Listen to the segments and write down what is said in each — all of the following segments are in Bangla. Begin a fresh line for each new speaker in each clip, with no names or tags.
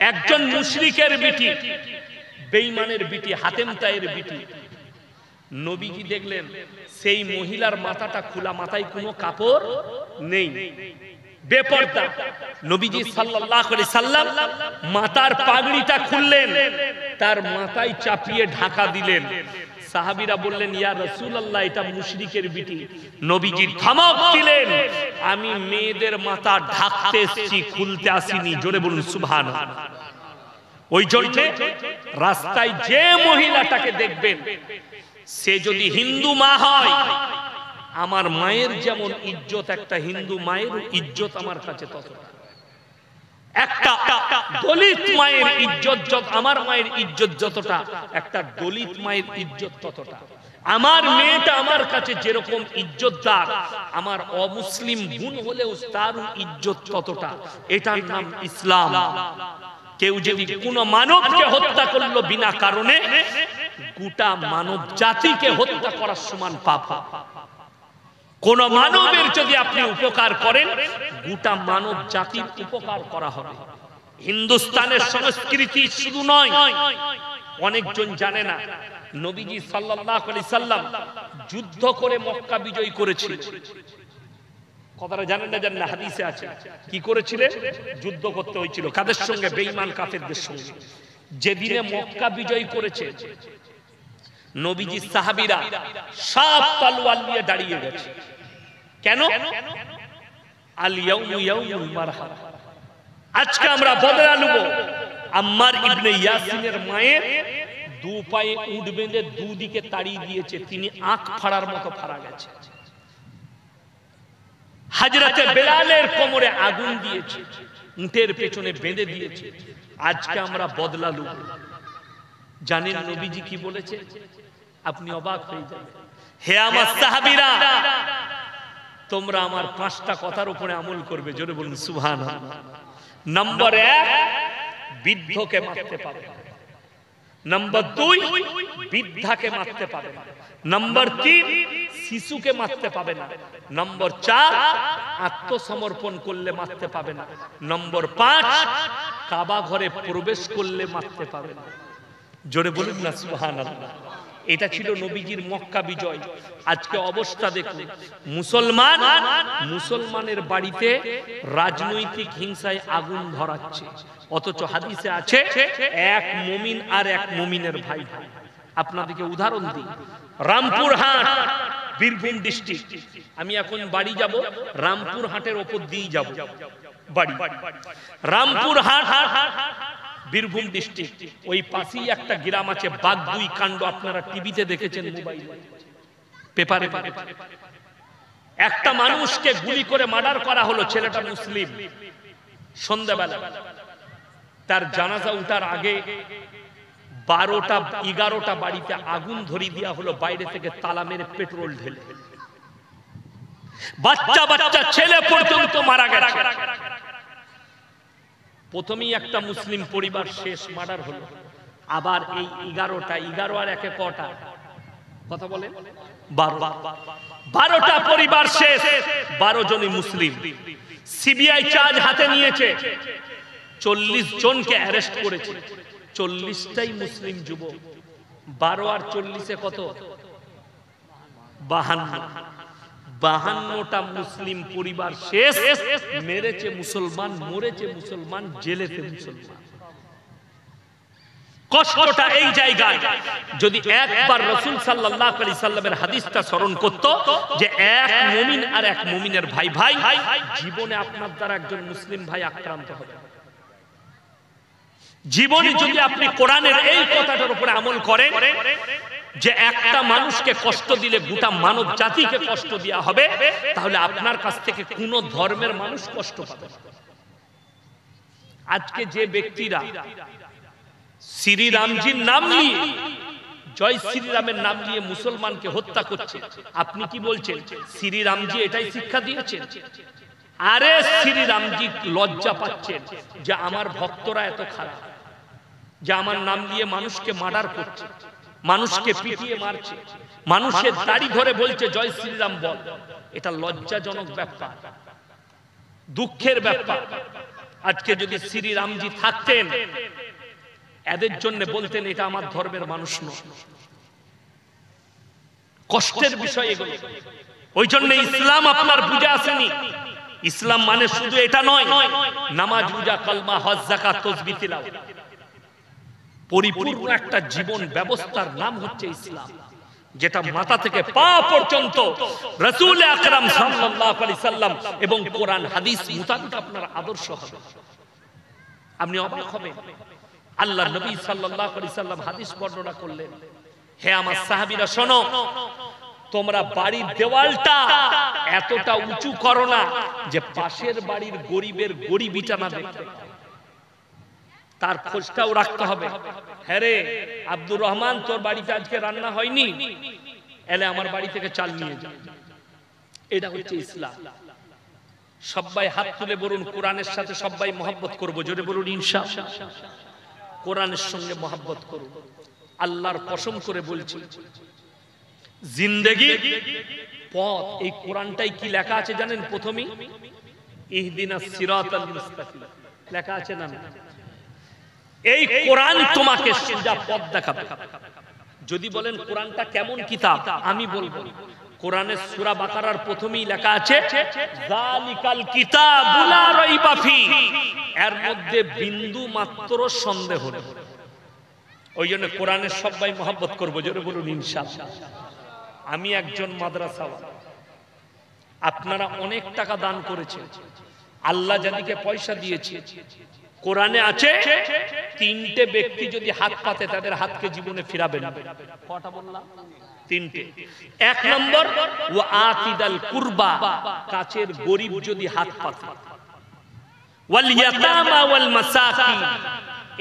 একজন মুশরিকের বিটি, বেঈমানের বিটি, হাতেম তায়ের বিটি। নবীজি দেখলেন সেই মহিলার মাথাটা খোলা, মাথায় কোনো কাপড় নেই, বেপরদা। নবীজি সাল্লাল্লাহু আলাইহি সাল্লাম মাথার পাগড়িটা খুললেন, তার মাথায় চাপিয়ে ঢাকা দিলেন। সাহাবীরা বললেন, ইয়া রাসূলুল্লাহ, এটা মুশরিকের বিটি। নবীজি ধমক দিলেন, আমি মেয়েদের মাথা ঢাকতে এসেছি, খুলতে আসিনি। জোরে বলুন সুবহানাল্লাহ। ওই জন্য রাস্তায় যে মহিলাটাকে দেখবেন, সে যদি হিন্দু মা হয়, আমার মায়ের যেমন ইজ্জত, একটা হিন্দু মায়ের ইজ্জত আমার কাছে ততটা। একটা দলিত মায়ের ইজ্জত আমার মায়ের ইজ্জত যতটা, একটা দলিত মায়ের ইজ্জত ততটা। আমার মেয়েটা আমার কাছে যেরকম ইজ্জতদার, আমার অমুসলিম বোন হলেও তার ইজ্জত ততটা। এটার নাম ইসলাম। কেউ যদি কোন মানবকে হত্যা করলো বিনা কারণে, গোটা মানব জাতিকে হত্যা করার সমান পাপ। কোন মানবের যদি আপনি উপকার করেন, গোটা মানব জাতির উপকার করা হবে। হিন্দুস্তানের সংস্কৃতি শুধু নয়, অনেকজন জানে না, নবীজি সাল্লাল্লাহু আলাইহি সাল্লাম যুদ্ধ করে মক্কা বিজয় করেছিলেন। কথাটা জানেন না? জানেন না? হাদিসে আছে কি করেছিলেন? যুদ্ধ করতে হয়েছিল। কাদের সঙ্গে? বেঈমান কাফেরদের সঙ্গে। যেদিনে মক্কা বিজয় করেছে, নবীজি সাহাবীরা সব তলোয়ার নিয়ে দাঁড়িয়ে গেছে। কেন? আল ইয়াউমু ইয়াউমুল মারহামা, আজকে আমরা বদলা নেব। আম্মার ইবনে ইয়াসিনের মায়ের দু পায়ে উট বেঁধে দুদিকে তাড়িয়ে দিয়েছে, তিনি আঁখ ফাড়ার মতো ফাড়া গেছে। হযরতে বেলালের কোমরে আগুন দিয়েছে, উটের পেছনে বেঁধে দিয়েছে। আজকে আমরা বদলা নেব। জানেন নবীজি কি বলেছে? আপনি অবাক হয়ে যাবেন। হে আমার সাহাবীরা, তোমরা আমার পাঁচটা কথার উপরে আমল করবে। জোরে বলুন সুবহানাল্লাহ। নাম্বার 1, বৃদ্ধকে মারতে পাবে না। নাম্বার 2, বৃদ্ধাকে মারতে পাবে না। নাম্বার 3, শিশুকে মারতে পাবে না। নাম্বার 4, আত্মসমর্পণ করলে মারতে পাবে না। নাম্বার 5, কাবা ঘরে প্রবেশ করলে মারতে পাবে না। জোরে বলুন না সুবহানাল্লাহ। এটা ছিল নবীজির মক্কা বিজয়। আজকে অবস্থা দেখুন, মুসলমানের বাড়িতে রাজনৈতিক হিংসায় আগুন ধরাচ্ছে, অথচ হাদিসে আছে এক মুমিন আর এক মুমিনের ভাই ভাই। আপনাদেরকে উদাহরণ দিই, রামপুরহাট, বীরভূম ডিস্ট্রিক্ট। আমি এখন বাড়ি যাব, রামপুরহাটের ওপর দিয়ে যাব বাড়ি। রামপুরহাট, বীরভূম ডিস্ট্রিক্ট। ওই পাশেই একটা গ্রাম আছে বাগদুই কাণ্ড, আপনারা টিভিতে দেখেছেন, মোবাইলে, পেপারে। একটা মানুষকে গুলি করে মার্ডার করা হলো, ছেলেটা মুসলিম। সন্ধ্যাবেলা তার জানাজা উঠার আগে 12টা-11টা বাড়িতে আগুন ধরিয়ে দেওয়া হলো, বাইরে থেকে তালা মেরে পেট্রোল ঢেলে। বাচ্চা বাচ্চা ছেলে পর্যন্ত মারা গেছে। প্রথমেই একটা মুসলিম পরিবার শেষ, মার্ডার হলো। আবার এই 11 আর একে কটা? কথা বলেন, 12টা পরিবার শেষ, 12 জনই মুসলিম। সিবিআই চার্জ হাতে নিয়েছে, 40 জনকে অ্যারেস্ট করেছে। 40টাই মুসলিম যুবক। 12 আর 40-এ কত? 52টা মুসলিম পরিবার শেষ। মেরেছে মুসলমান, মরেছে মুসলমান, জেলেতে মুসলমান। কষ্টটা এই জায়গায়। যদি একবার রাসূল সাল্লাল্লাহু আলাইহি সাল্লামের হাদিসটা স্মরণ করত যে এক মুমিন আর এক মুমিনের ভাই ভাই, জীবনে আপনার দ্বারা একজন মুসলিম ভাই আক্রান্ত হবে। জীবনে যদি আপনি কোরআনের এই কথাটার উপরে আমল করেন যে একটা মানুষকে কষ্ট দিলে গোটা মানব জাতিকে কষ্ট দেওয়া হবে, তাহলে আপনার কাছ থেকে কোন ধর্মের মানুষ কষ্ট পাবে না। আজকে যে ব্যক্তিরা শ্রীরামজির নাম নিয়ে, জয় শ্রীরামের নাম নিয়ে মুসলমানকে হত্যা করছে, আপনি কি বলছেন? শ্রীরামজি এটাই শিক্ষা দিয়েছেন? আরে শ্রীরামজি লজ্জা পাচ্ছেন যে আমার ভক্তরা এত খারাপ, যে আমার নাম দিয়ে মানুষকে মার্ডার করছে, মানুষকে পিটিয়ে মারছে, মানুষের দাড়ি ধরে বলছে জয় শ্রীরাম বল। এটা লজ্জাজনক ব্যাপার, দুঃখের ব্যাপার। আজকে যদি শ্রীরামজি থাকতেন, এদের জন্য বলতেন এটা আমার ধর্মের মানুষ নয়। কষ্টের বিষয় এগুলো। ওই জন্য ইসলাম আপনার বুঝে আসেনি। ইসলাম মানে শুধু এটা নয়, নামাজ, রোজা, কলমা, হজ, যাকাত, তাসবিহ, তিলাওয়াত, পরিপূর্ণ একটা জীবন ব্যবস্থার নাম হচ্ছে ইসলাম, যেটা মাথা থেকে পা পর্যন্ত রাসূল আকরাম সাল্লাল্লাহু আলাইহি সাল্লাম এবং কোরআন হাদিস মোতাবেক আপনার আদর্শ হবে। আপনি অবাক হবেন, আল্লাহর নবী সাল্লাল্লাহু আলাইহি সাল্লাম হাদিস বর্ণনা করলেন, হে আমার সাহাবীরা শোনো, তোমরা বাড়ির দেওয়ালটা এতটা উঁচু করো না যে পাশের বাড়ির গরিবের গরিবিটা না দেখতে, তার খোঁজটাও রাখতে হবে। হ্যাঁ রে আব্দুর রহমান, তোর বাড়িতে আজকে রান্না হয়নি, এলে আমার বাড়ি থেকে চাল নিয়ে যা। এটা হচ্ছে ইসলাম। সবাই হাত তুলে বলুন, কোরআনের সাথে সবাই মহব্বত করবো। জোরে বলুন ইনশাআল্লাহ। কোরআনের সঙ্গে মহব্বত করুন। আল্লাহর কসম করে বলছি, জিন্দেগির পথ এই কোরআনটাই কি লেখা আছে জানেন? প্রথমেই ইহদিনাস সিরাতাল মুস্তাকিম লেখা আছে না? এই কোরআন তোমাকে সোজা পথ দেখাবে। যদি বলেন কোরআনটা কেমন কিতাব, আমি বলবো কোরআনের সূরা বাকারার প্রথমেই লেখা আছে যালিকাল কিতাবু লা রাইবা ফি, এর মধ্যে বিন্দু মাত্র সন্দেহ নেই। ওই জন্য কোরআনের সবাই মহব্বত করবো। জোরে বলুন ইনশাআল্লাহ। আমি একজন মাদ্রাসাওয়ালা, আপনারা অনেক টাকা দান করেছেন, আল্লাহ যাদেরকে পয়সা দিয়েছে, কোরআনে আছে তিনটে ব্যক্তি যদি হাত পাতে তাদের হাতকে জীবনে ফিরাবে না। কটা বললাম? তিনটে। এক নম্বর, ওয়া আতিদাল কুরবা, কাছের গরিব যদি হাত পাতে, ওয়াল ইয়াতামা ওয়াল মাসাকিন,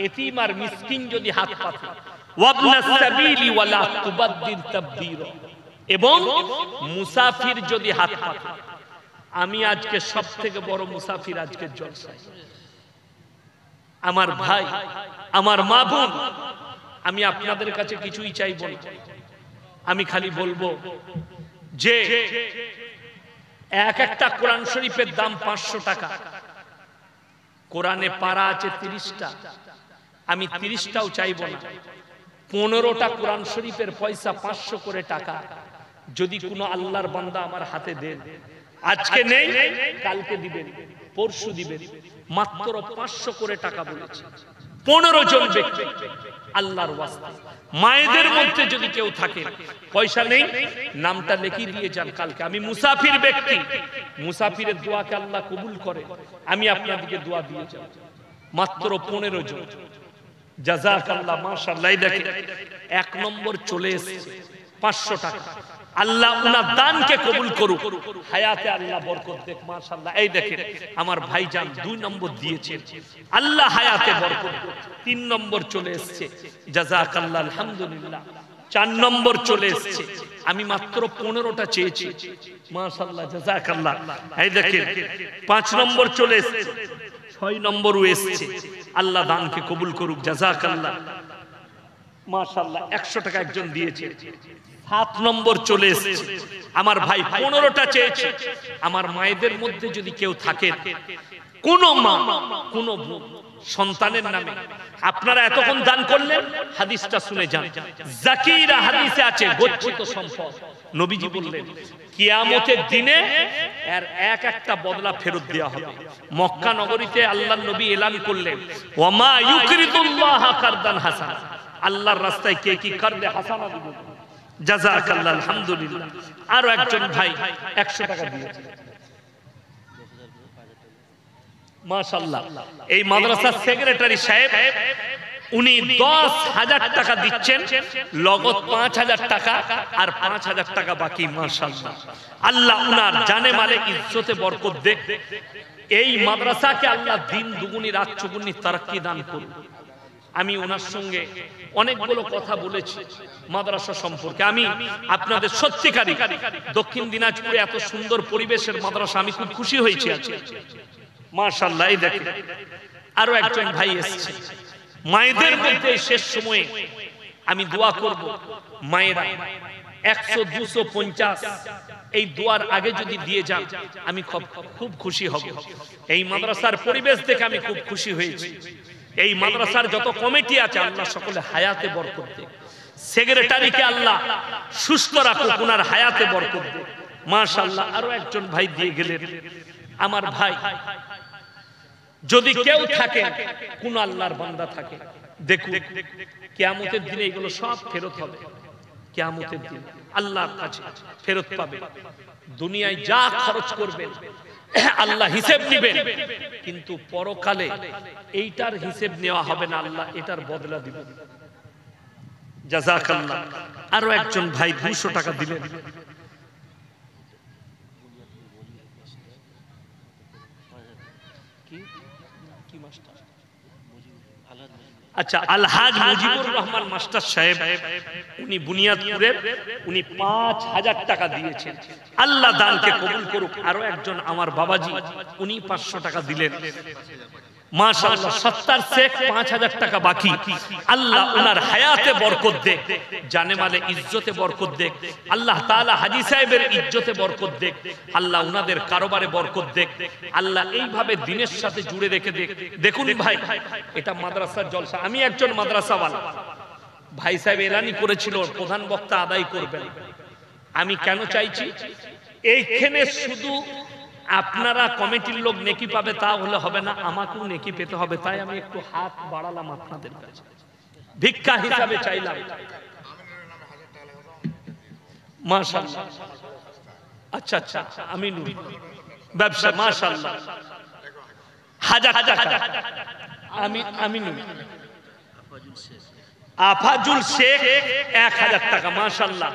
এতিম আর মিসকিন যদি হাত পাতে, ওয়াবনাস সাবিলি ওয়ালা তুবাদ্দির তাবদীরা, এবং মুসাফির যদি হাত পাতে। আমি আজকে সবথেকে বড় মুসাফির আজকের জলসায়। আমার ভাই, আমার মা বোন, আমি আপনাদের কাছে কিছুই চাইবো না। আমি খালি বলবো যে এক একটা কোরআন শরীফের দাম 500 টাকা। কোরআনে পারা আছে 30টা। আমি 30টাও চাইবো না। 15টা কোরআন শরীফের পয়সা 500 করে টাকা যদি কোনো আল্লাহর বান্দা আমার হাতে দেন, আজকে নেই কালকে দিবেন, পরশু দিবেন, মাত্র 500 করে টাকা বলেছে। 15 জন ব্যক্তি আল্লাহর ওয়াস্তে। মায়েদের মধ্যে যদি কেউ থাকে পয়সা নেই, নামটা লিখে দিয়ে যান কালকে। আমি মুসাফির ব্যক্তি, মুসাফিরের দোয়াকে আল্লাহ কবুল করে, আমি আপনাদেরকে দোয়া দিয়ে যাব। মাত্র 15 জন। জাযাকাল্লাহ, মাশাআল্লাহ। দেখেন 1 নম্বর চলে এসেছে 500 টাকা। আল্লাহ উনার দানকে কবুল করুক, হায়াতে আল্লাহ বরকত দেখ। মাশাআল্লাহ। এই দেখেন আমার ভাইজান 2 নম্বর দিয়েছেন, আল্লাহ হায়াতে বরকত। 3 নম্বর চলে এসেছে, জাযাকাল্লাহ, আলহামদুলিল্লাহ। 4 নম্বর চলে এসেছে, আমি মাত্র 15টা চেয়েছি, মাশাআল্লাহ, জাযাকাল্লাহ। এই দেখেন 5 নম্বর চলে এসেছে, 6 নম্বরও এসেছে, আল্লাহ দানকে কবুল করুক, জাযাকাল্লাহ, মাশাআল্লাহ। 100 টাকা একজন দিয়েছে। 7 নম্বর চলে এসেছে, আমার ভাই 15টা চেয়েছে। আমার মায়েদের মধ্যে যদি কেউ থাকে, কোন মা কোন সন্তানের নামে আপনারা এতক্ষণ দান করলেন, হাদিসটা শুনে যান। জাকিরা হাদিসে আছে গচ্ছিত সম্পদ। নবীজি বললেন কিয়ামতের দিনে এর এক একটা বদলা ফেরত দেওয়া হবে। মক্কা নগরীতে আল্লাহর নবী এলান করলেন, ওয়ামা ইউকরিদুল্লাহ কারদান হাসান, আল্লাহর রাস্তায় কে কি করবে হাসানা দিবে। জাযাকাল্লাহ, আলহামদুলিল্লাহ। আরো একজন ভাই 100 টাকা দিয়েছে, মাশাআল্লাহ। এই মাদ্রাসার সেক্রেটারি সাহেব, উনি 10,000 টাকা দিচ্ছেন, লগত 5,000 টাকা আর 5,000 টাকা বাকি। মাশাআল্লাহ, আল্লাহ উনার জানে মালে ইজ্জতে বরকত দেখ। এই মাদ্রাসাকে আল্লাহ দিন দুগুনি রাত চৌগুনি তারাক্কি দান করুন। আমি ওনার সঙ্গে অনেকগুলো কথা বলেছি মাদ্রাসা সম্পর্কে। আমি আপনাদের সত্যিকারী দক্ষিণ দিনাজপুরে এত সুন্দর পরিবেশের মাদ্রাসা, আমি খুব খুশি হয়েছি আজকে, মাশাআল্লাহ। এই দেখেন আরো একজন ভাই এসেছে। মায়েদের মধ্যে শেষ সময়ে আমি দোয়া করব, মায়েরা 100, 200, 50 এই দোয়ার আগে যদি দিয়ে যান আমি খুব খুশি হব। এই মাদ্রাসার পরিবেশ দেখে আমি খুব খুশি হয়েছি। এই মাদ্রাসার যত কমিটি আছে আল্লাহ সকলে হায়াতে বরকত দেয়, সেক্রেটারিকে আল্লাহ সুস্থ রাখুক, ওনার হায়াতে বরকত দেয়। মাশাআল্লাহ। আরো একজন ভাই দিয়ে গেলেন। আমার ভাই যদি কেউ থাকে, কোন আল্লাহর বান্দা থাকে, দেখুন কিয়ামতের দিনে এগুলো সব ফেরত হবে। কিয়ামতের দিন আল্লাহর কাছে ফেরত পাবে। দুনিয়ায় যা খরচ করবেন আল্লাহ হিসেব নেবেন, কিন্তু পরকালে এইটার হিসেব নেওয়া হবে না, আল্লাহ এটার বদলা দিবেন। জাযাকাল্লাহ। আরো একজন ভাই 200 টাকা দিলেন। আচ্ছা, আলহাজ মুজিবুর রহমান মাস্টার সাহেব, উনি বুনিয়াদপুরের, উনি 5000 টাকা দিয়েছেন। আল্লাহ দানকে কবুল করুক। আরো একজন আমার বাবাজি, উনি 500 টাকা দিলেন। মাশাআল্লাহ। 70 শেখ 5000 টাকা বাকি। আল্লাহ ওনার হায়াতে বরকত দেখ, জানে মালে ইজ্জতে বরকত দেখ। আল্লাহ তাআলা হাজী সাহেবের ইজ্জতে বরকত দেখ। আল্লাহ ওনাদের কারবারে বরকত দেখ। আল্লাহ এইভাবে দিনের সাথে জুড়ে রেখে দেখ। দেখুন ভাই, এটা মাদ্রাসার জলসা। আমি একজন মাদ্রাসাওয়ালা। ভাই সাহেব এলানি করেছিল প্রধান বক্তা আদায় করবেন। আমি কেন চাইছি, এইখানে শুধু আপনারা কমিটির লোক নেকি পাবে তা হলে হবে না, আমাকেও নেকি পেতে হবে। তাই আমি একটু হাত বাড়ালাম আপনাদের কাছে, ভিক্ষা হিসাবে চাইলাম। মাশাআল্লাহ। আচ্ছা আচ্ছা, আমি ব্যবসা মাশাআল্লাহ 1000 টাকা। আমি আফাজুল শেখ 1000 টাকা। মাশাআল্লাহ।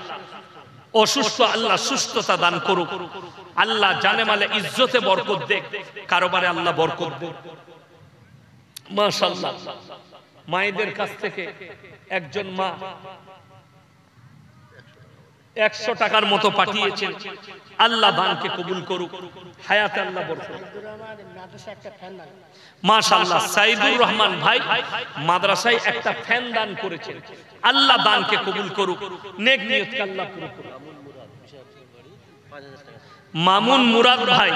অসুস্থ, আল্লাহ সুস্থতা দান করুক। আল্লাহ জানে মালে ইজ্জতে বরকত দেখ, কারবারে আল্লাহ বরকত দেখ। মাশাআল্লাহ। মায়েদের কাছ থেকে একজন মা 100 টাকার মতো পাঠিয়েছেন। আল্লাহ দানকে কবুল করুক, হায়াতে আল্লাহ বরকত। মাশাআল্লাহ। সাইদুর রহমান ভাই মাদ্রাসায় একটা ফ্যান দান করেছেন। আল্লাহ দানকে কবুল করুক, নেক নিয়তকে আল্লাহ পুরো করুক। মামুন মুরাদ ভাই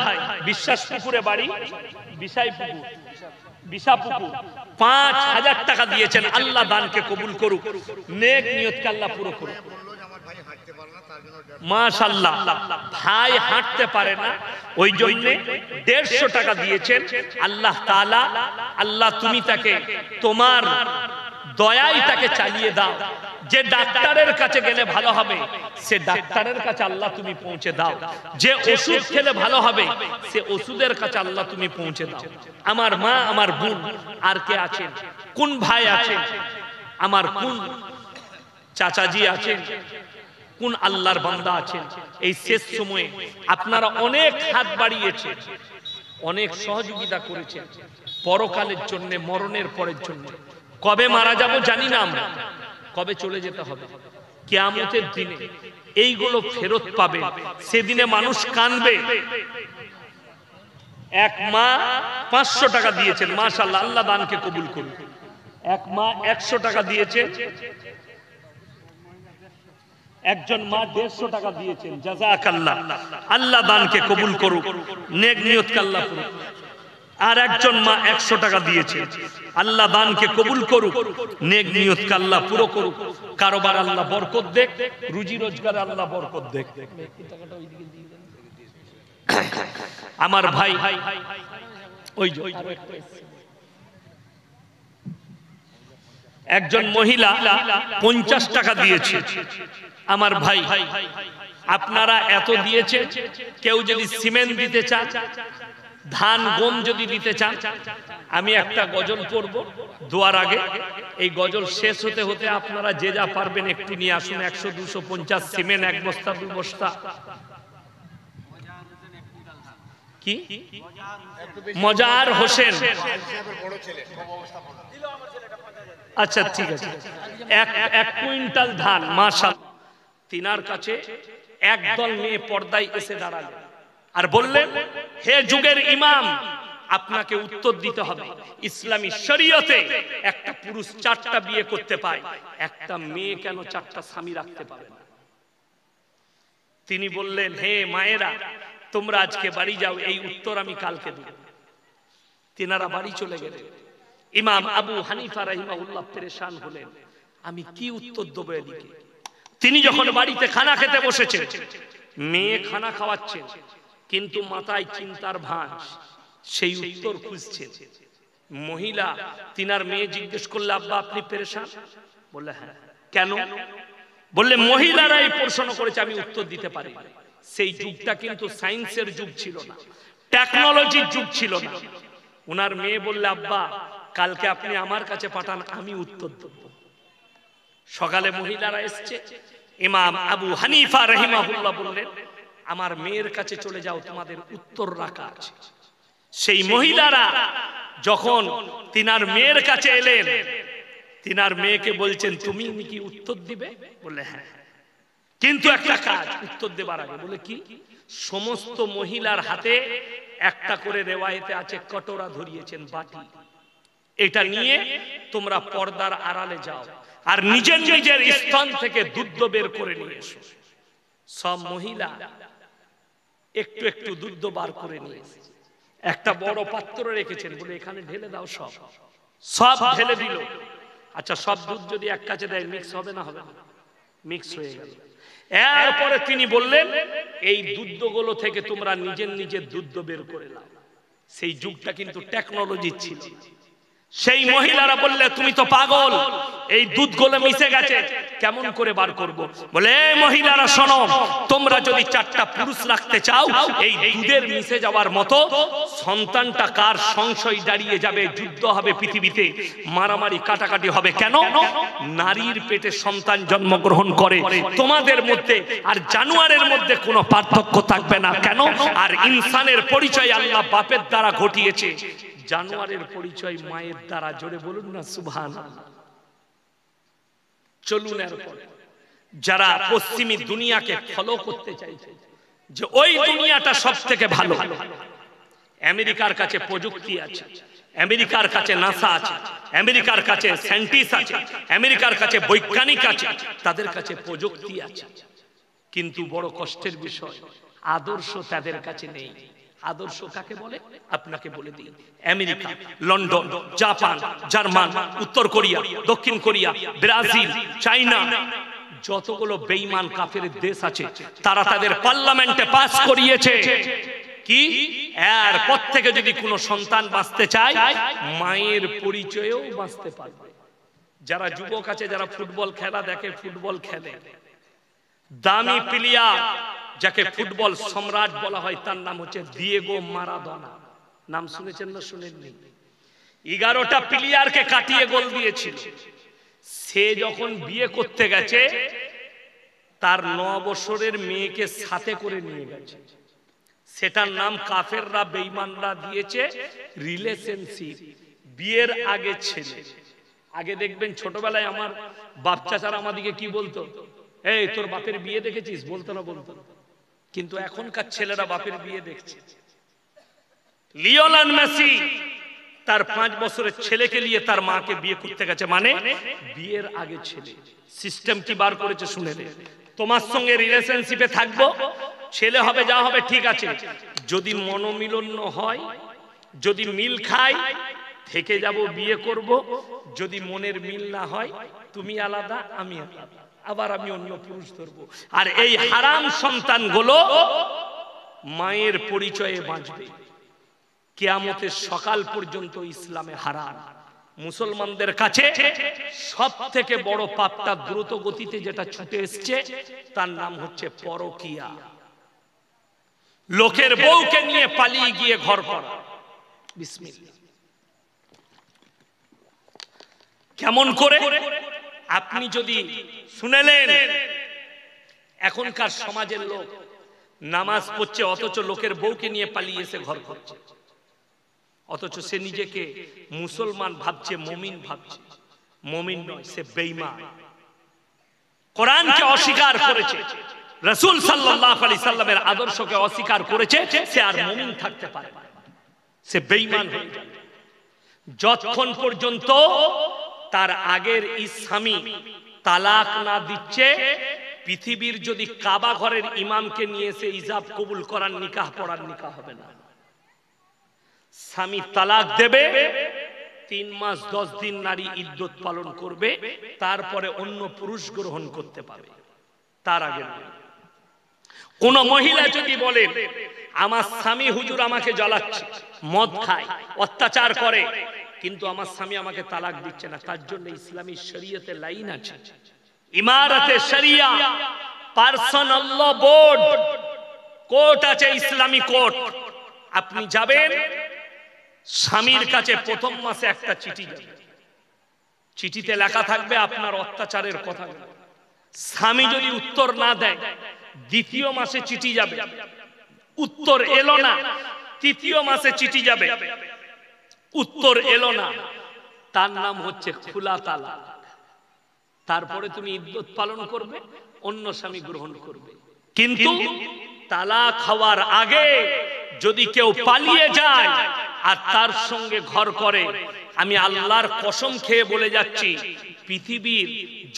বিশ্বাসপুকুরে বাড়ি, বিশাপুকুর, 5000 টাকা দিয়েছেন। আল্লাহ দানকে কবুল করুক, নেক নিয়তকে আল্লাহ পুরো করুক। মাশাআল্লাহ। ভাই হাঁটতে পারে না, ওই জন্য 150 টাকা দিয়েছেন। আল্লাহ তাআলা, আল্লাহ তুমি তাকে তোমার দয়ায় তাকে চালিয়ে দাও। যে ডাক্তারের কাছে গেলে ভালো হবে সে ডাক্তারের কাছে আল্লাহ তুমি পৌঁছে দাও। যে ওষুধ খেলে ভালো হবে সে ওষুধের কাছে আল্লাহ তুমি পৌঁছে দাও। আমার মা, আমার বোন, আর কে আছেন, কোন ভাই আছেন, আমার কোন চাচাজি আছেন, কোন আল্লাহর বান্দা আছেন, এই শেষ সময়ে আপনারা অনেক হাত বাড়িয়েছেন, অনেক সহযোগিতা করেছেন পরকালের জন্য, মরণের পরের জন্য। কবে মারা যাব জানি না আমরা, কবে চলে যেতে হবে। কিয়ামতের দিনে এইগুলো ফেরত পাবে, সেদিনে মানুষ কাঁদবে। এক মা 500 টাকা দিয়েছেন। মাশাআল্লাহ। আল্লাহ দানকে কবুল করুন। এক মা 100 টাকা দিয়েছেন। একজন মা 150 টাকা দিয়েছেন। জাযাকাল্লাহ। আল্লাহ দানকে কবুল করুক, নেক নিয়তকে আল্লাহ করুক। আর একজন মা 100 টাকা দিয়েছে। আল্লাহ দানকে কবুল করুক, নেক নিয়তকে আল্লাহ পুরো করুক, কারোবার আল্লাহ বরকত দেখ, রুজি রোজগারে আল্লাহ বরকত দেখ। আমার ভাই ওই একজন মহিলা 50 টাকা দিয়েছে। আমার ভাই আপনারা এত দিয়েছে, কেউ যদি সিমেন্ট দিতে চান, ধান গম যদি দিতে চান, আমি একটা গজল পড়ব দোয়ার আগে। এই গজল শেষ হতে হতে আপনারা যে যা পারবেন একটু নিয়ে আসুন। 100, 200, 50 সিমেন্ট, 1 বস্তা 2 বস্তা। কি মজার হোসেন? আচ্ছা ঠিক আছে, 1 কুইন্টাল ধান। মাশাআল্লাহ। তিনার কাছে একদল মেয়ে পর্দায় এসে দাঁড়ালেন আর বললেন, হে যুগের ইমাম, আপনাকে উত্তর দিতে হবে। ইসলামী শরীয়তে একটা পুরুষ 4টা বিয়ে করতে পায়, একটা মেয়ে কেন 4টা স্বামী রাখতে পারে না? তিনি বললেন, হে মায়েরা, তোমরা আজকে বাড়ি যাও, এই উত্তর আমি কালকে দেব। তিনারা বাড়ি চলে গেলেন। ইমাম আবু হানিফা রাহিমাহুল্লাহ পেরেশান হলেন, আমি কি উত্তর দেবো এদিকে। তিনি যখন বাড়িতে খানা খেতে বসেছেন, মেয়ে খানা খাওয়াচ্ছেন, কিন্তু মাথায় চিন্তার ভাঁজ, সেই উত্তর খুঁজছেন। মহিলা তিনার মেয়ে জিজ্ঞেস করলে, আব্বা আপনি পেরেশান? বললে হ্যাঁ। কেন? বললে মহিলারা এই প্রশ্ন করেছে, আমি উত্তর দিতে পারি। সেই যুগটা কিন্তু সায়েন্সের যুগ ছিল না, টেকনোলজির যুগ ছিল না। ওনার মেয়ে বললে, আব্বা কালকে আপনি আমার কাছে পাঠান, আমি উত্তর দেব। সকালে মহিলারা এসছে, ইমাম আবু হানিফা রাহিমাহুল্লাহ বললেন, আমার মেয়ের কাছে চলে যাও, তোমাদের উত্তর রাখা আছে। সেই মহিলারা যখন তিনার মেয়ের কাছে এলেন, তিনার মেয়েকে বলছেন, তুমি কি উত্তর দিবে? বললে হ্যাঁ, কিন্তু একটা কাজ উত্তর দেবার আগে। বলে কি? সমস্ত মহিলার হাতে একটা করে রেওয়ায়েতে আছে কটোরা ধরিয়েছেন, বাটি। এটা নিয়ে তোমরা পর্দার আড়ালে যাও আর নিজের নিজের স্থান থেকে দুধ বের করে নিয়ে এসো। সব মহিলা একটু একটু দুধ বার করে নিয়ে একটা বড় পাত্র রেখেছেন, বলে এখানে ঢেলে দাও। সব সব ঢেলে দিল। আচ্ছা, সব দুধ যদি এক কাছে দেয় মিক্স হবে না? হবে না, মিক্স হয়ে গেল। এরপরে তিনি বললেন, এই দুধগুলো থেকে তোমরা নিজের নিজের দুধ বের করে নাও। সেই যুগটা কিন্তু টেকনোলজি ছিল। সেই মহিলারা বললে, তুমি তো পাগল, এই দুধগুলো মিশে গেছে, কেমন করে বার করব? বলে, মহিলারা শোনো, তোমরা যদি চারটা পুরুষ রাখতে চাও, এই দুধের মিশে যাওয়ার মতো সন্তানটা কার সংশয় দাঁড়িয়ে যাবে, যুদ্ধ হবে পৃথিবীতে, মারামারি কাটাকাটি হবে। কেন? নারীর পেটে সন্তান জন্মগ্রহণ করে, তোমাদের মধ্যে আর জানোয়ারের মধ্যে কোনো পার্থক্য থাকবে না। কেন? আর ইনসানের পরিচয় আল্লাহ বাপের দ্বারা ঘটিয়েছে, জানোয়ারের পরিচয় মায়ের দ্বারা। জোরে বলুন না সুবহানাল্লাহ। চলুন এরপর যারা পশ্চিমী দুনিয়াকে ফলো করতে চাইছে, যে ওই দুনিয়াটা সব থেকে ভালো, আমেরিকার কাছে প্রযুক্তি আছে, আমেরিকার কাছে নাসা আছে, আমেরিকার কাছে সায়েন্টিস্ট আছে, আমেরিকার কাছে বৈজ্ঞানিক আছে, তাদের কাছে প্রযুক্তি আছে, কিন্তু বড় কষ্টের বিষয়, আদর্শ তাদের কাছে নেই। আদর্শ কাকে বলে আপনাকে বলে দিই। আমেরিকা, লন্ডন, জাপান, জার্মান, উত্তর কোরিয়া, দক্ষিণ কোরিয়া, ব্রাজিল, চায়না, যতগুলো বেঈমান কাফের দেশ আছে, তারা তাদের পার্লামেন্টে পাস করিয়েছে কি, এরপর থেকে যদি কোনো সন্তান বাঁচতে চায়, মায়ের পরিচয়েও বাঁচতে পারবে। যারা যুবক আছে, যারা ফুটবল খেলা দেখে, ফুটবল খেলে, দামি প্লেয়ার যাকে ফুটবল সম্রাট বলা হয়, তার নাম হচ্ছে দিয়েগো মারাদোনা। নাম শুনেছেন না শুনেননি? 11টা প্লেয়ারকে কাটিয়ে গোল দিয়েছিল। সে যখন বিয়ে করতে গেছে, তার 9 বছরের মেয়েকে সাথে করে নিয়ে গেছে। সেটার নাম কাফেররা, বেঈমানরা দিয়েছে রিলেশনশিপ। বিয়ের আগে ছেলে। আগে দেখবেন ছোটবেলায় আমার বাপ চাচারা আমাদিকে কি বলতো, এই তোর বাপের বিয়ে দেখেছিস? বলতো না? বলতো। কিন্তু এখনকার ছেলেরা বাপের বিয়ে দেখছে। লিওনেল মেসি তার 5 বছরের ছেলেকে নিয়ে তার মাকে বিয়ে করতে গেছে, মানে বিয়ের আগে ছেলে। সিস্টেম কি বার করেছে শুনে নে। তোমার সঙ্গে রিলেশনশিপে থাকবো, ছেলে হবে, যা হবে ঠিক আছে, যদি মনোমিলন হয়, যদি মিল খাই, থেকে যাব, বিয়ে করব। যদি মনের মিল না হয়, তুমি আলাদা, আমি আলাদা, আবার আমি অন্য পুরুষ ধরবো। আর এই হারাম সন্তানগুলো মায়ের পরিচয়ে বাঁচবে, কিয়ামতের সকাল পর্যন্ত ইসলামে হারাম। মুসলমানদের কাছে সব থেকে বড় পাপটা দ্রুত গতিতে যেটা ছুটে এসছে, তার নাম হচ্ছে পরকিয়া। লোকের বউকে নিয়ে পালিয়ে গিয়ে ঘর করা। বিসমিল্লাহ। কেমন করে? আপনি যদি শুনেলেন, এখনকার সমাজের লোক নামাজ পড়ছে, অথচ লোকের বউকে নিয়ে পালিয়ে এসে ঘর করছে, অথচ সে নিজেকে মুসলমান ভাবছে, মুমিন ভাবছে। মুমিন নয়, সে বেঈমান। কোরআনকে অস্বীকার করেছে, রাসূল সাল্লাল্লাহু আলাইহি সাল্লামের আদর্শকে অস্বীকার করেছে, সে আর মুমিন থাকতে পারে না, সে বেঈমান হয়ে যাবে। যতক্ষণ পর্যন্ত তার আগের স্বামী তালাক না দিচ্ছে, পৃথিবীর যদি কাবা ঘরের ইমামকে নিয়ে এসে ইজাব কবুল করার নিকাহ পড়ার নিকাহ হবে না। স্বামী তালাক দেবে, 3 মাস 10 দিন নারী ইদ্যত পালন করবে, তারপরে অন্য পুরুষ গ্রহণ করতে পারবে, তার আগে না। কোন মহিলা যদি বলেন আমার স্বামী হুজুর আমাকে জ্বালাচ্ছে, মদ খায়, অত্যাচার করে, কিন্তু আমার স্বামী আমাকে তালাক দিচ্ছে না, তার জন্য ইসলামী শরীয়তে লাইন আছে, ইমারতে শরিয়া, পার্সোনাল ল বোর্ড, কোর্ট আছে, ইসলামী কোর্ট। আপনি যাবেন, স্বামীর কাছে প্রথম মাসে একটা চিঠি যাবে, চিঠিতে লেখা থাকবে আপনার অত্যাচারের কথা। স্বামী যদি উত্তর না দেয়, দ্বিতীয় মাসে চিঠি যাবে, উত্তর এলো না, তৃতীয় মাসে চিঠি যাবে, উত্তর এলো না, তার নাম হচ্ছে খোলা তালাক। তারপরে তুমি ইদ্যত পালন করবে, অন্য স্বামী গ্রহণ করবে। কিন্তু তালাক হওয়ার আগে যদি কেউ পালিয়ে যায় আর তার সঙ্গে ঘর করে, আমি আল্লাহর কসম খেয়ে বলে যাচ্ছি, পৃথিবীর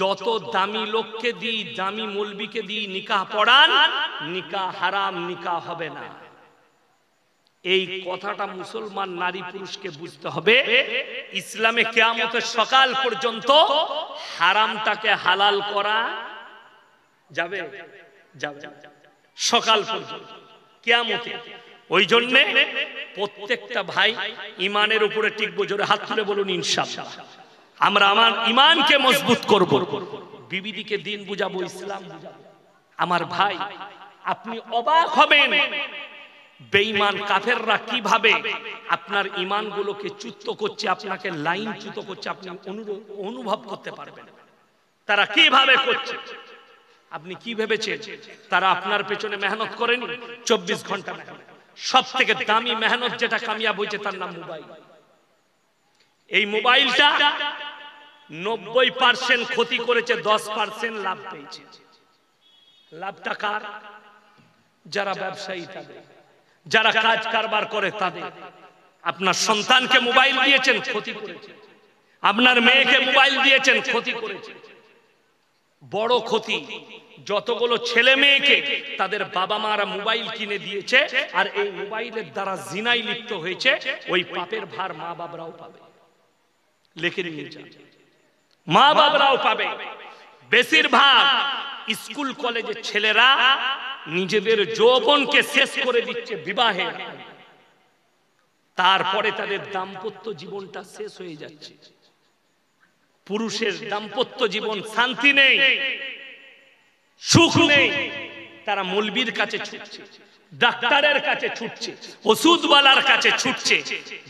যত দামি লোককে দিই, দামি মৌলবীকে দিই নিকাহ পড়ান, নিকাহ হারাম, নিকাহ হবে না। এই কথাটা মুসলমান নারী পুরুষকে বুঝতে হবে। ইসলামে কিয়ামতের সকাল পর্যন্ত হারামটাকে হালাল করা যাবে, যাবে সকাল পর্যন্ত কিয়ামতে। ওই জন্য প্রত্যেকটা ভাই ইমানের উপরে টিকবো, জোরে হাত তুলে বলুন ইনশাআল্লাহ। আমরা আমার ইমানকে মজবুত করব, বিবিদিকে দিন বুঝাবো, ইসলাম বুঝাবো। আমার ভাই, আপনি অবাক হবেন বেঈমান কাফেররা কিভাবে আপনার ঈমানগুলোকে চ্যুত করছে, আপনাকে লাইনচ্যুত করছে, আপনি অনুভব করতে পারবেন তারা কিভাবে করছে। আপনি কি ভেবেছেন তারা আপনার পেছনে মেহনত করেনি? 24 ঘন্টা মেহনত। সবথেকে দামি মেহনত যেটা কামিয়াব হয়েছে তার নাম মোবাইল। এই মোবাইলটা 90% ক্ষতি করেছে, 10% লাভ পেয়েছে। লাভটা কার? যারা ব্যবসায়ী, তাদের, যারা কাজ কারবার করে তাদের। আপনার সন্তানকে মোবাইল দিয়েছেন, ক্ষতি করেছে। আপনার মেয়েকে মোবাইল দিয়েছেন, ক্ষতি করেছে। বড় ক্ষতি যতগুলো ছেলে মেয়েকে তাদের বাবা মারা মোবাইল কিনে দিয়েছে, আর এই মোবাইলের দ্বারা জিনায় লিপ্ত হয়েছে, ওই পাপের ভার মা বাবারাও পাবে। লিখে নিয়ে যান, মা বাবারাও পাবে। বেশিরভাগ স্কুল কলেজের ছেলেরা নিজেদের যৌবনকে শেষ করে দিচ্ছে বিবাহে, তারপরে তাদের দাম্পত্য জীবনটা শেষ হয়ে যাচ্ছে। পুরুষের দাম্পত্য জীবন শান্তি নেই, সুখ নেই। তারা মৌলবীর কাছে ছুটছে, ডাক্তারের কাছে ছুটছে, ওষুধওয়ালার কাছে ছুটছে,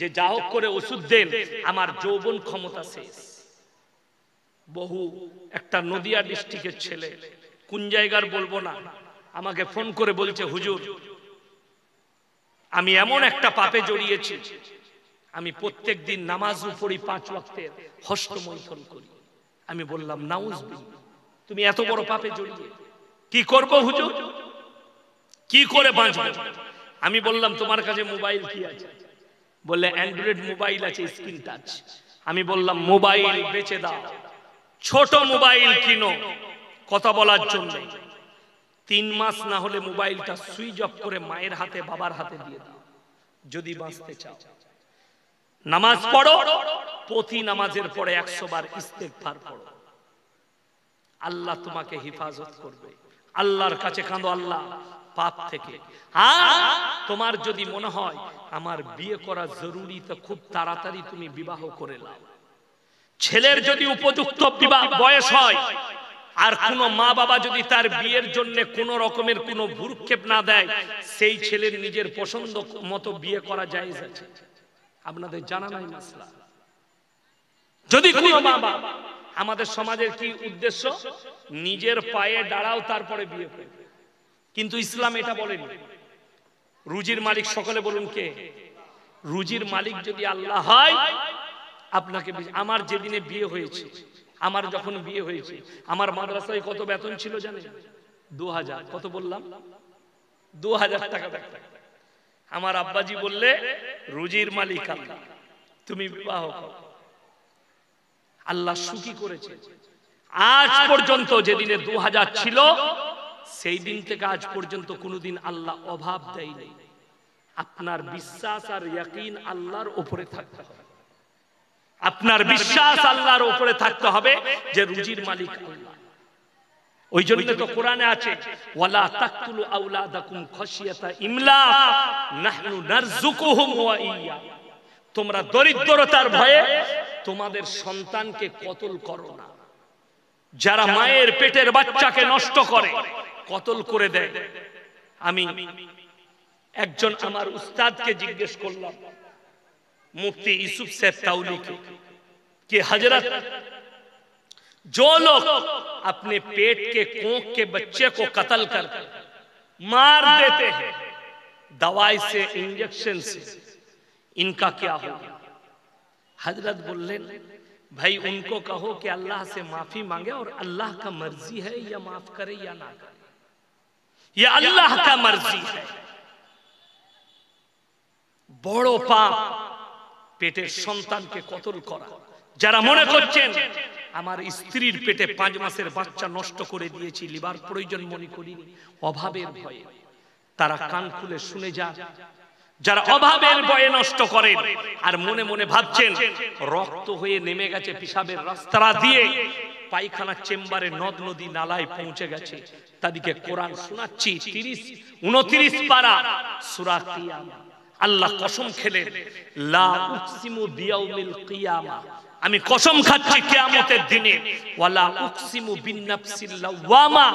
যে যা হোক করে ওষুধ দেন, আমার যৌবন ক্ষমতা শেষ। বহু একটা নদিয়া ডিস্ট্রিক্টের ছেলে, কোন জায়গার বলবো না, আমাকে ফোন করে বলছে, হুজুর আমি এমন একটা পাপে জড়িয়েছি, আমি প্রত্যেক দিন নামাজও পড়ি, 5 ওয়াক্তের হস্তমৈথুন করি। আমি বললাম নাউজুবিল্লাহ, তুমি এত বড় পাপে জড়িয়ে কি করব হুজুর, কি করে বাঁচবো? আমি বললাম তোমার কাছে মোবাইল কি আছে? বললে অ্যান্ড্রয়েড মোবাইল আছে, স্ক্রিন টাচ। আমি বললাম মোবাইল বেচে দাও, ছোট মোবাইল কিনো কথা বলার জন্য। 3 মাস না হলে মোবাইলটা সুইচ অফ করে মায়ের হাতে বাবার হাতে দিয়ে দাও, যদি বাঁচতে চাও। নামাজ পড়ো, প্রতি নামাজের পরে 100 বার ইস্তেগফার পড়ো, আল্লাহ তোমাকে হেফাজত করবে। আল্লাহর কাছে কাঁদো আল্লাহ পাপ থেকে। তোমার যদি মনে হয় আমার বিয়ে করা জরুরি, তো খুব তাড়াতাড়ি তুমি বিবাহ করে নাও। ছেলের যদি উপযুক্ত বিবাহ বয়স হয়, আর কোন মা বাবা যদি তার বিয়ের জন্য কোন রকমের কোন ভ্রুক্ষেপ না দেয়, সেই ছেলের নিজের পছন্দ মতো বিয়ে করা জায়েজ আছে। আপনাদের জানা নাই মাসলা? যদি কোন মা বাবা, আমাদের সমাজের কি উদ্দেশ্য, নিজের পায়ে দাঁড়াও তারপরে বিয়ে করবে, কিন্তু ইসলাম এটা বলেনি। রুজির মালিক সকলে বলুন কে? রুজির মালিক যদি আল্লাহ হয়, আপনাকে, আমার যেদিনে বিয়ে হয়েছে, আমার যখন বিয়ে হয়েছে, আমার মাদ্রাসায় কত বেতন ছিল জানেন? 2000। কত বললাম? 2000 টাকা বেতন। আমার আব্বাজি বললে, রুজির মালিক আল্লাহ, তুমি বিবাহ করো। আল্লাহ সুখী করেছে। আজ পর্যন্ত যেদিনে 2000 ছিল সেই দিন থেকে আজ পর্যন্ত কোনোদিন আল্লাহ অভাব দেয়নি। আপনার বিশ্বাস আর ইয়াকিন আল্লাহর উপরে থাকতে হবে। আপনার বিশ্বাস আল্লাহর উপরে থাকতে হবে যে রুজির মালিক আল্লাহ। ওই জন্য তো কোরআনে আছে ওয়ালা তাকতুলু আওলাদাকুম খাশিয়াতা ইমলাক নাহনু নারযুকুহুম ওয়া ইয়্যা। তোমরা দরিদ্রতার ভয়ে তোমাদের সন্তানকে কতল করো না। যারা মায়ের পেটের বাচ্চাকে নষ্ট করে, কতল করে দেয়। আমি একজন আমার উস্তাদকে জিজ্ঞেস করলাম, मुफ्ती यूसुफ साहब ताउली कि हजरत जो लोग अपने पेट के कोख के बच्चे को कत्ल कर मार देते हैं दवाई से, इंजेक्शन से, इनका क्या होगा? हजरत बोले भाई उनको कहो कि अल्लाह से माफी मांगे और अल्लाह का मर्जी है या माफ करे या ना करे, यह अल्लाह का मर्जी है। বড় পাপ পেটের সন্তানকে কতল করা। যারা মনে করছেন আমার স্ত্রীর পেটে 5 মাসের বাচ্চা নষ্ট করে দিয়েছি, লিভার প্রয়োজন মনে করি, অভাবের ভয়ে, তারা কান খুলে শুনে যান। যারা অভাবের ভয়ে নষ্ট করেন আর মনে মনে ভাবছেন রক্ত হয়ে নেমে গেছে পিশাবের রাস্তা দিয়ে পায়খানার চেম্বারে, নদ নদী নালায় পৌঁছে গেছে, তাদেরকে কোরআন শোনাচ্ছি 29 পারা সূরা কিয়ামা। আল্লাহ কসম খেলেন লা উকসিমু বিয়াউমিল কিয়ামা, আমি কসম খাচ্ছি কিয়ামতের দিনে, ওয়ালা উকসিমু বিন্নাফসিল লাওয়ামা,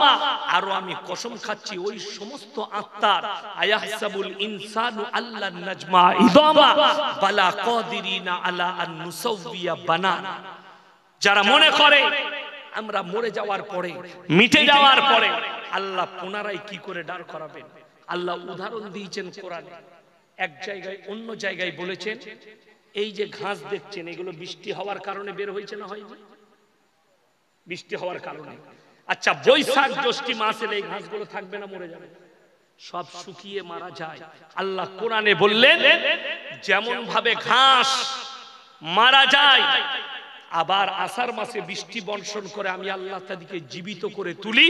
আর আমি কসম খাচ্ছি ওই সমস্ত আত্মার, আয়াহসাবুল ইনসানু আল্লা নাজমা ইদামা বালা কাদিরিনা আলা আন নুসাউবিয়া বানানা। যারা মনে করে আমরা মরে যাওয়ার পরে, মিটে যাওয়ার পরে আল্লাহ পুনরায় কি করে দাঁড় করাবেন, আল্লাহ উদাহরণ দিয়েছেন কোরআনে। এক জায়গায় অন্য জায়গায় বলেছেন এই যে ঘাস দেখছেন এগুলো বৃষ্টি হওয়ার কারণে বের হয়েছে না হয়নি? বৃষ্টি হওয়ার কারণে। আচ্ছা বৈশাখ জ্যৈষ্ঠ মাস এলে এই ঘাসগুলো থাকবে না, মরে যাবে, সব শুকিয়ে মারা যায়। আল্লাহ কোরআনে বললেন যেমন ভাবে ঘাস মারা যায়, আবার আষাঢ় মাসে বৃষ্টি বর্ষণ করে আমি আল্লাহ তাদেরকে জীবিত করে তুলি,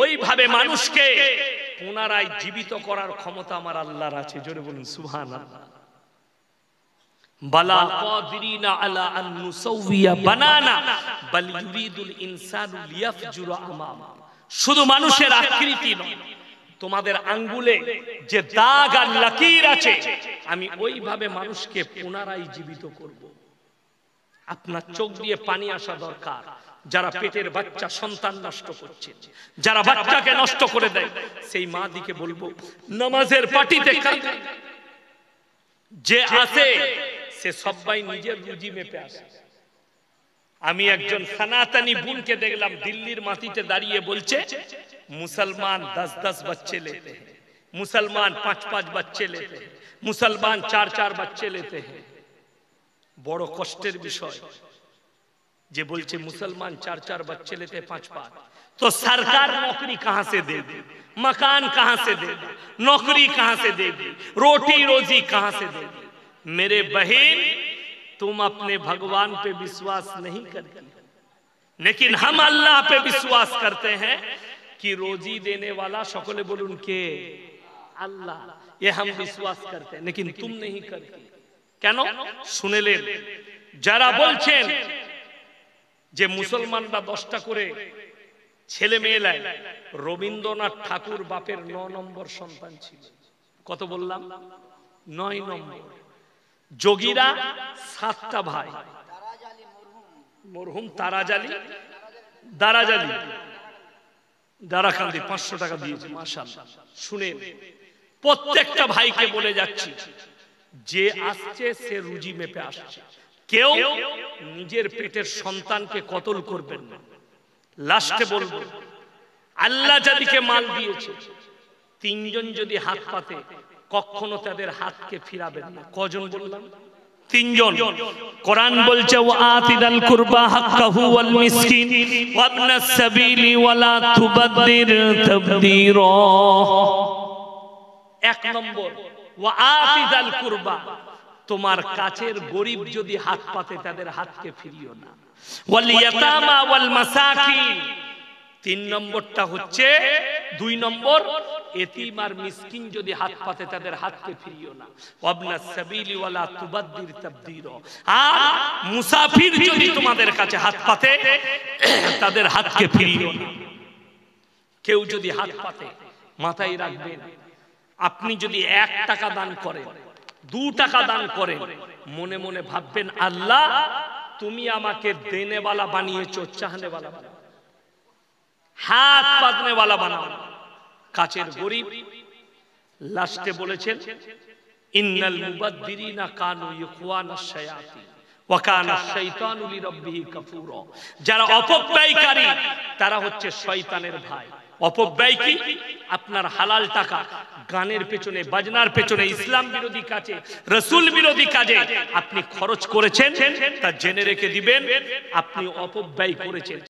ওইভাবে মানুষকে পুনরায় জীবিত করার ক্ষমতা আমার আল্লাহর আছে। জোরে বলুন সুবহানাল্লাহ। বালা কাদিরিনা আলা আন নুসাউবিয়া বানানা বাল ইউরিদুল ইনসানু লিয়াফজুরা আমামা। শুধু মানুষের আকৃতি নয়, তোমাদের আঙ্গুলে যে দাগ আর লকির আছে আমি ওইভাবে মানুষকে পুনরায় জীবিত করব। আপনার চোখ দিয়ে পানি আসা দরকার। যারা পেটের বাচ্চা সন্তান নষ্ট করছে, যারা বাচ্চাকে নষ্ট করে দেয়, সেই মা দিকে বলবো নামাজের পাটিতে যে আসে সে সবাই নিজের রুজি মেপে আসে। আমি একজন সনাতনী বোনকে দেখলাম দিল্লির মাটিতে দাঁড়িয়ে বলছে মুসলমান 10-10 बच्चे लेते हैं, मुसलमान 5-5 बच्चे लेते हैं, मुसलमान 4-4 बच्चे लेते हैं। বড় কষ্টের বিষয় যে বলছে মুসলমান 4-4 बच्चे लेते हैं, 5-5, तो सरकार नौकरी कहां से देगी, मकान कहां से देगी, नौकरी कहां से देगी, रोटी रोजी कहां से देगी? मेरे बहन तुम अपने भगवान पे विश्वास नहीं करती, लेकिन हम अल्लाह पे विश्वास करते हैं कि रोजी देने वाला सकले बोलून के अल्लाह, ये हम विश्वास करते हैं, लेकिन तुम नहीं करती। কেন শুনেলেন? যারা বলছেন যে মুসলমানরা 10টা করে ছেলে মেয়ে লাই, রবীন্দ্রনাথ ঠাকুর বাপের 9 নম্বর সন্তান ছিল। কত বললাম? 9 নম্বর। যোগীরা 7টা ভাই, মরহুম তারাজালি, দারাজালি, দারাকান্দি 500 টাকা দিয়েছে, মাশাআল্লাহ। শুনেন, প্রত্যেকটা ভাইকে বলে যাচ্ছি যে আসছে সে রুজি মেপে আসছে, কেউ নিজের পেটের সন্তানকে কতল করবেন না। লাস্টে বলবো আল্লাহ যাদেরকে মাল দিয়েছে 3 জন যদি হাত পাতে কখনো তাদের হাতকে ফিরাবেন না। কজন বললাম? 3 জন। কোরআন বলছে ওয়া আতিদাল কুরবা হাক্কাহু ওয়াল মিসকিন ওয়া ইবনাস সাবিলি ওয়া লা তুবাদদির তাবদীরা। 1 নম্বর ওয়া আতিদাল কুরবা, তোমার কাছের গরিব যদি হাত পাতে তাদের হাতকে ফিরিও না। ওয়াল ইয়াতামা ওয়াল মাসাকিন। 3 নম্বরটা হচ্ছে 2 নম্বর, এতিম আর মিসকিন যদি হাত পাতে তাদের হাতকে ফিরিও না। ওয়াবনাস সাবিলি ওয়ালা তুবাদদির তাবদীরা। আর মুসাফির যদি তোমাদের কাছে হাত পাতে তাদের হাতকে ফিরিও না। কেউ যদি হাত পাতে মাথায় রাখবেন, আপনি যদি 1 টাকা দান করেন, 2 টাকা দান করেন, মনে মনে ভাববেন আল্লাহ তুমি আমাকে দেনেওয়ালা বানিয়েছো, চাহনেওয়ালা বানাও, হাত পাতনেওয়ালা বানাও। কাছের গরিব। লাস্টে বলেছেন ইন্নাল মুবাদদিরিনা কানু ইখওয়ানাশ শায়াতিন ওয়া কানা শাইতানু লিরাব্বিহি কাফুরা। যারা অপব্যয়কারী তারা হচ্ছে শয়তানের ভাই। অপব্যয় কি? আপনার হালাল টাকা গানের পেছনে, বাজনার পেছনে, ইসলাম বিরোধী কাজে, রাসূল বিরোধী কাজে আপনি খরচ করেছেন, তা জেনে রেখে দিবেন আপনি অপব্যয় করেছেন।